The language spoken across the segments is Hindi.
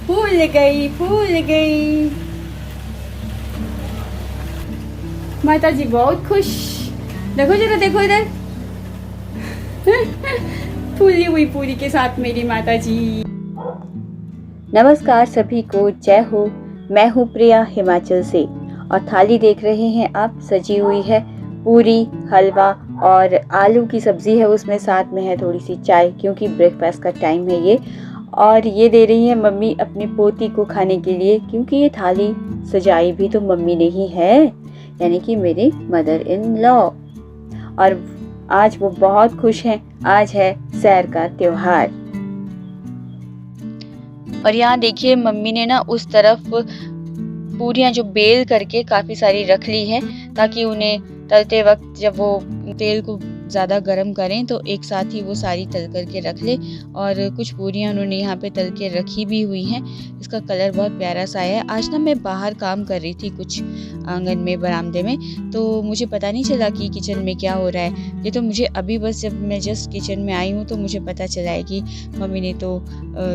फूल गई। माता जी बहुत खुश। देखो जरा, देखो इधर। फूली हुई पूरी के साथ मेरी माता जी। नमस्कार सभी को, जय हो। मैं हूँ प्रिया हिमाचल से और थाली देख रहे हैं आप, सजी हुई है पूरी, हलवा और आलू की सब्जी है उसमें, साथ में है थोड़ी सी चाय क्योंकि ब्रेकफास्ट का टाइम है ये। और ये दे रही है मम्मी अपनी पोती को खाने के लिए, क्योंकि ये थाली सजाई भी तो मम्मी ने ही है, यानी कि मेरे मदर इन लॉ। और आज वो बहुत खुश हैं। आज है सैर का त्योहार। और यहाँ देखिए मम्मी ने ना उस तरफ पूरियाँ जो बेल करके काफ़ी सारी रख ली है, ताकि उन्हें तलते वक्त जब वो तेल को ज़्यादा गर्म करें तो एक साथ ही वो सारी तल करके रख ले। और कुछ पूरियाँ उन्होंने यहाँ पे तल के रखी भी हुई हैं। इसका कलर बहुत प्यारा सा है। आज ना मैं बाहर काम कर रही थी कुछ आंगन में, बरामदे में, तो मुझे पता नहीं चला कि किचन में क्या हो रहा है। ये तो मुझे अभी बस जब मैं जस्ट किचन में आई हूँ तो मुझे पता चला है कि मम्मी ने तो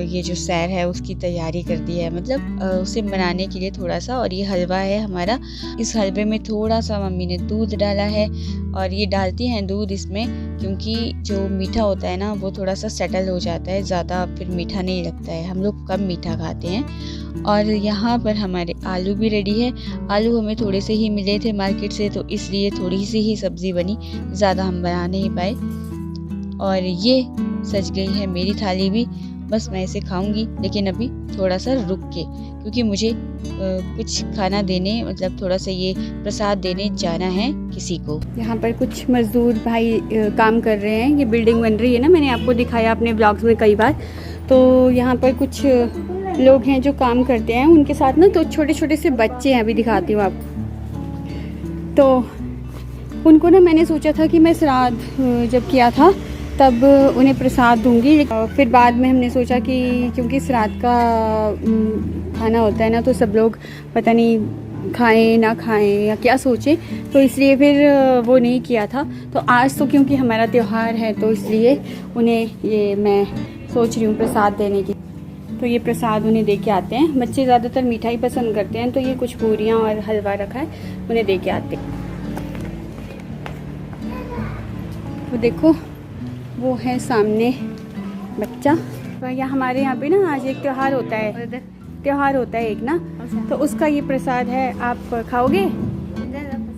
ये जो सैर है उसकी तैयारी कर दी है, मतलब उसे बनाने के लिए थोड़ा सा। और ये हलवा है हमारा। इस हलवे में थोड़ा सा मम्मी ने दूध डाला है, और ये डालती हैं दूध इसमें क्योंकि जो मीठा होता है ना वो थोड़ा सा सेटल हो जाता है, ज़्यादा फिर मीठा नहीं लगता है। हम लोग कम मीठा खाते हैं। और यहाँ पर हमारे आलू भी रेडी है। आलू हमें थोड़े से ही मिले थे मार्केट से, तो इसलिए थोड़ी सी ही सब्ज़ी बनी, ज़्यादा हम बना नहीं पाए। और ये सज गई है मेरी थाली भी। बस मैं इसे खाऊंगी, लेकिन अभी थोड़ा सा रुक के, क्योंकि मुझे कुछ खाना देने, मतलब थोड़ा सा ये प्रसाद देने जाना है किसी को। यहाँ पर कुछ मजदूर भाई काम कर रहे हैं। ये बिल्डिंग बन रही है ना, मैंने आपको दिखाया अपने ब्लॉग्स में कई बार। तो यहाँ पर कुछ लोग हैं जो काम करते हैं, उनके साथ ना तो छोटे छोटे से बच्चे हैं, अभी दिखाती हूँ आपको। तो उनको ना मैंने सोचा था कि मैं श्राद्ध जब किया था तब उन्हें प्रसाद दूंगी। फिर बाद में हमने सोचा कि क्योंकि श्राद्ध का खाना होता है ना, तो सब लोग पता नहीं खाएं ना खाएं या क्या सोचें, तो इसलिए फिर वो नहीं किया था। तो आज तो क्योंकि हमारा त्यौहार है तो इसलिए उन्हें ये मैं सोच रही हूँ प्रसाद देने की। तो ये प्रसाद उन्हें दे के आते हैं। बच्चे ज़्यादातर मीठा ही पसंद करते हैं, तो ये कुछ पूरियाँ और हलवा रखा है, उन्हें दे के आते हैं। तो देखो वो है सामने बच्चा। तो यहाँ हमारे यहाँ पे ना आज एक त्यौहार होता है एक ना, तो उसका ये प्रसाद है। आप खाओगे?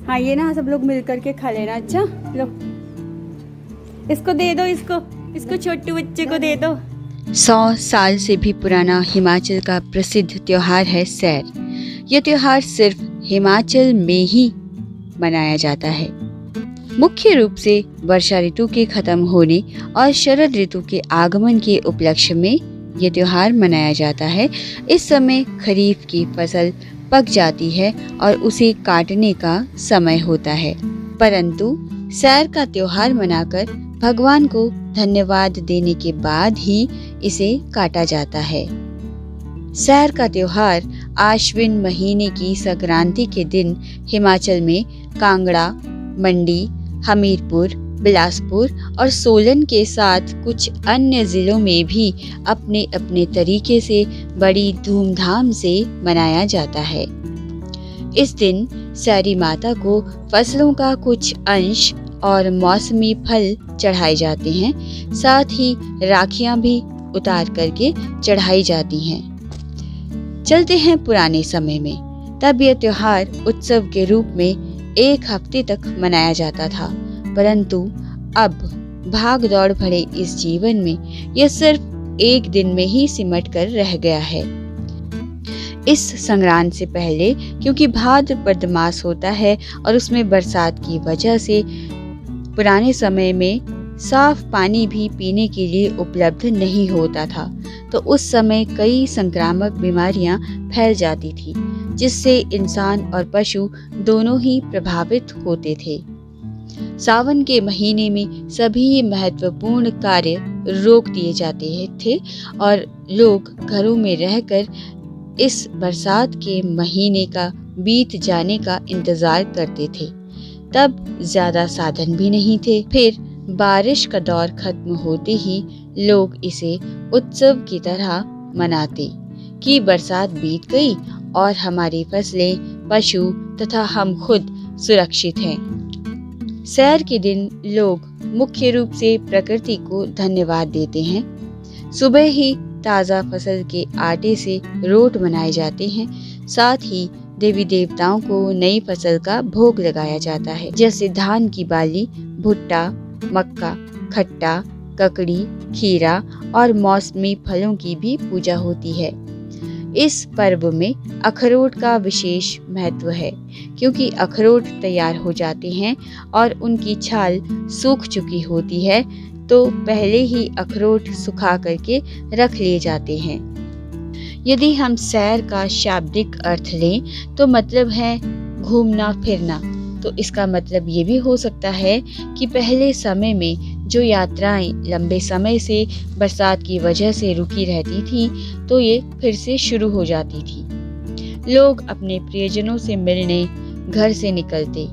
हाँ, ये ना सब लोग मिल करके खा लेना। अच्छा लो, इसको दे दो, इसको छोटू बच्चे को दे दो। 100 साल से भी पुराना हिमाचल का प्रसिद्ध त्योहार है सैर। यह त्योहार सिर्फ हिमाचल में ही मनाया जाता है। मुख्य रूप से वर्षा ऋतु के खत्म होने और शरद ऋतु के आगमन के उपलक्ष्य में ये त्योहार मनाया जाता है। इस समय खरीफ की फसल पक जाती है और उसे काटने का समय होता है, परंतु सैर का त्योहार मनाकर भगवान को धन्यवाद देने के बाद ही इसे काटा जाता है। सैर का त्योहार आश्विन महीने की संक्रांति के दिन हिमाचल में कांगड़ा, मंडी, हमीरपुर, बिलासपुर और सोलन के साथ कुछ अन्य जिलों में भी अपने अपने तरीके से बड़ी धूमधाम से मनाया जाता है। इस दिन सैरी माता को फसलों का कुछ अंश और मौसमी फल चढ़ाए जाते हैं। साथ ही राखियां भी उतार करके चढ़ाई जाती हैं। चलते हैं पुराने समय में। तब यह त्योहार उत्सव के रूप में 1 हफ्ते तक मनाया जाता था, परंतु अब भाग दौड़ भरे इस जीवन में यह सिर्फ 1 दिन में ही सिमट कर रह गया है। इस संक्रांत से पहले, क्योंकि भाद्रपद मास होता है और उसमें बरसात की वजह से पुराने समय में साफ पानी भी पीने के लिए उपलब्ध नहीं होता था, तो उस समय कई संक्रामक बीमारियां फैल जाती थी, जिससे इंसान और पशु दोनों ही प्रभावित होते थे। सावन के महीने में सभी महत्वपूर्ण कार्य रोक दिए जाते थे और लोग घरों में रहकर इस बरसात के महीने का बीत जाने का इंतजार करते थे। तब ज्यादा साधन भी नहीं थे। फिर बारिश का दौर खत्म होते ही लोग इसे उत्सव की तरह मनाते, कि बरसात बीत गई और हमारी फसलें, पशु तथा हम खुद सुरक्षित हैं। सैर के दिन लोग मुख्य रूप से प्रकृति को धन्यवाद देते हैं। सुबह ही ताज़ा फसल के आटे से रोट बनाए जाते हैं। साथ ही देवी देवताओं को नई फसल का भोग लगाया जाता है, जैसे धान की बाली, भुट्टा, मक्का, खट्टा, ककड़ी, खीरा और मौसमी फलों की भी पूजा होती है। इस पर्व में अखरोट का विशेष महत्व है, क्योंकि अखरोट तैयार हो जाते हैं और उनकी छाल सूख चुकी होती है, तो पहले ही अखरोट सुखा करके रख लिए जाते हैं। यदि हम सैर का शाब्दिक अर्थ लें तो मतलब है घूमना फिरना। तो इसका मतलब ये भी हो सकता है कि पहले समय में जो यात्राएं लंबे समय से बरसात की वजह से रुकी रहती थी, तो ये फिर से शुरू हो जाती थी। लोग अपने प्रियजनों से मिलने घर से निकलते।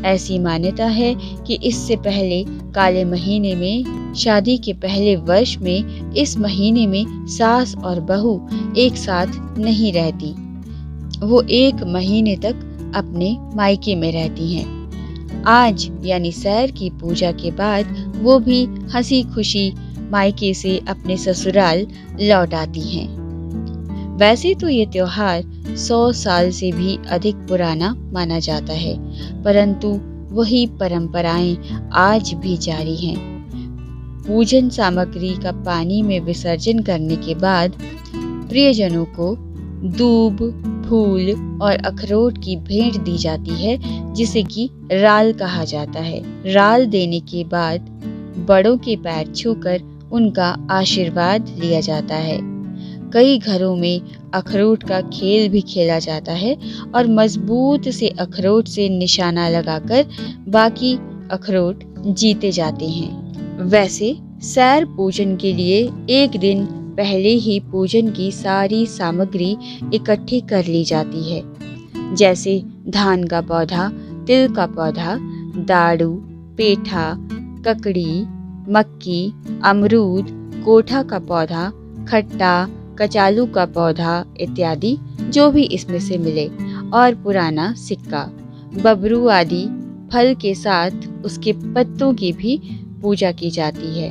ऐसी मान्यता है कि इससे पहले काले महीने में, शादी के पहले वर्ष में, इस महीने में सास और बहू एक साथ नहीं रहती। वो 1 महीने तक अपने मायके में रहती हैं। आज यानी सैर की पूजा के बाद वो भी हंसी खुशी मायके से अपने ससुराल लौट आती हैं। वैसे तो ये त्योहार 100 साल से भी अधिक पुराना माना जाता है, परंतु वही परंपराएं आज भी जारी हैं। पूजन सामग्री का पानी में विसर्जन करने के बाद प्रियजनों को दूब, फूल और अखरोट की भेंट दी जाती है, जिसे कि राल कहा जाता है। राल देने के बाद बड़ों के पैर छूकर उनका आशीर्वाद लिया जाता है। कई घरों में अखरोट का खेल भी खेला जाता है और मजबूत से अखरोट से निशाना लगाकर बाकी अखरोट जीते जाते हैं। वैसे सैर पूजन के लिए 1 दिन पहले ही पूजन की सारी सामग्री इकट्ठी कर ली जाती है, जैसे धान का पौधा, तिल का पौधा, दाड़ू, पेठा, ककड़ी, मक्की, अमरूद, कोठा का पौधा, खट्टा, कचालू का पौधा इत्यादि जो भी इसमें से मिले, और पुराना सिक्का, बबरू आदि फल के साथ उसके पत्तों की भी पूजा की जाती है।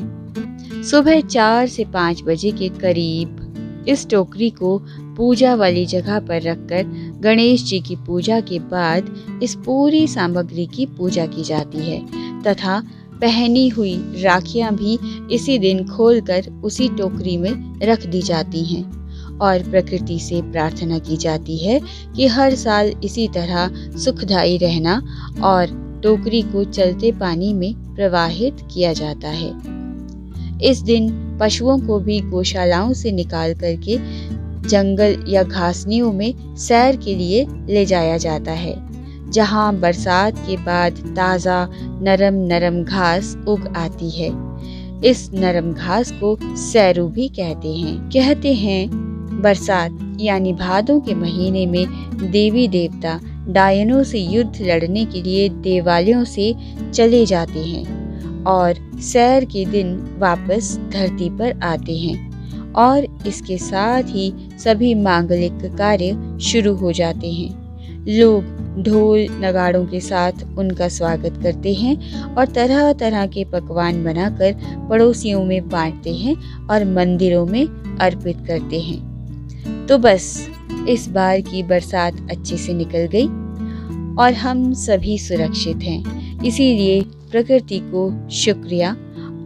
सुबह 4 से 5 बजे के करीब इस टोकरी को पूजा वाली जगह पर रखकर गणेश जी की पूजा के बाद इस पूरी सामग्री की पूजा की जाती है तथा पहनी हुई राखियां भी इसी दिन खोलकर उसी टोकरी में रख दी जाती हैं और प्रकृति से प्रार्थना की जाती है कि हर साल इसी तरह सुखदायी रहना, और टोकरी को चलते पानी में प्रवाहित किया जाता है। इस दिन पशुओं को भी गौशालाओं से निकाल करके जंगल या घासनियों में सैर के लिए ले जाया जाता है, जहां बरसात के बाद ताज़ा नरम नरम घास उग आती है। इस नरम घास को सैरू भी कहते हैं। बरसात यानी भादों के महीने में देवी देवता डायनों से युद्ध लड़ने के लिए देवालयों से चले जाते हैं और सैर के दिन वापस धरती पर आते हैं, और इसके साथ ही सभी मांगलिक कार्य शुरू हो जाते हैं। लोग ढोल नगाड़ों के साथ उनका स्वागत करते हैं और तरह तरह के पकवान बनाकर पड़ोसियों में बांटते हैं और मंदिरों में अर्पित करते हैं। तो बस इस बार की बरसात अच्छे से निकल गई और हम सभी सुरक्षित हैं। इसीलिए प्रकृति को शुक्रिया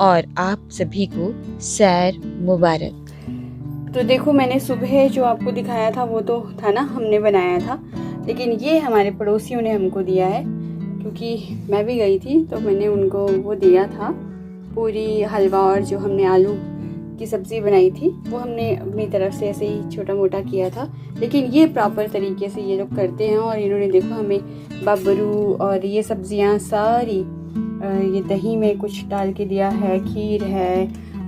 और आप सभी को सैर मुबारक। तो देखो, मैंने सुबह जो आपको दिखाया था वो तो था ना, हमने बनाया था, लेकिन ये हमारे पड़ोसियों ने हमको दिया है, क्योंकि मैं भी गई थी तो मैंने उनको वो दिया था। पूरी हलवा और जो हमने आलू की सब्ज़ी बनाई थी वो हमने अपनी तरफ से ऐसे ही छोटा मोटा किया था, लेकिन ये प्रॉपर तरीके से ये लोग करते हैं। और इन्होंने देखो हमें बबरू और ये सब्जियां सारी ये दही में कुछ डाल के दिया है, खीर है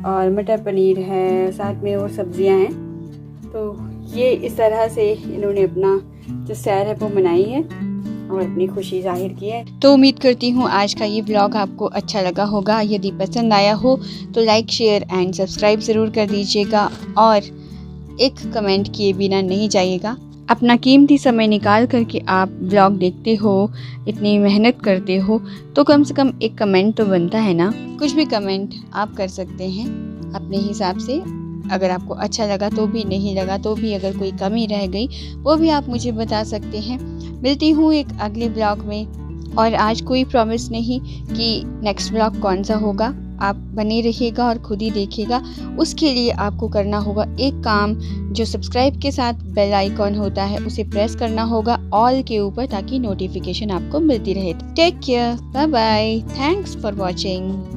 और मटर पनीर है, साथ में और सब्जियां हैं। तो ये इस तरह से इन्होंने अपना जो सैर है वो मनाई है और अपनी खुशी जाहिर की है। तो उम्मीद करती हूँ आज का ये व्लॉग आपको अच्छा लगा होगा। यदि पसंद आया हो तो लाइक, शेयर एंड सब्सक्राइब ज़रूर कर दीजिएगा और एक कमेंट किए बिना नहीं जाइएगा। अपना कीमती समय निकाल करके आप ब्लॉग देखते हो, इतनी मेहनत करते हो, तो कम से कम एक कमेंट तो बनता है ना। कुछ भी कमेंट आप कर सकते हैं अपने हिसाब से। अगर आपको अच्छा लगा तो भी, नहीं लगा तो भी, अगर कोई कमी रह गई वो भी आप मुझे बता सकते हैं। मिलती हूँ एक अगले ब्लॉग में, और आज कोई प्रॉमिस नहीं कि नेक्स्ट ब्लॉग कौन सा होगा। आप बने रहिएगा और खुद ही देखिएगा। उसके लिए आपको करना होगा एक काम, जो सब्सक्राइब के साथ बेल आइकॉन होता है उसे प्रेस करना होगा ऑल के ऊपर, ताकि नोटिफिकेशन आपको मिलती रहे। Take care, bye bye, thanks for watching.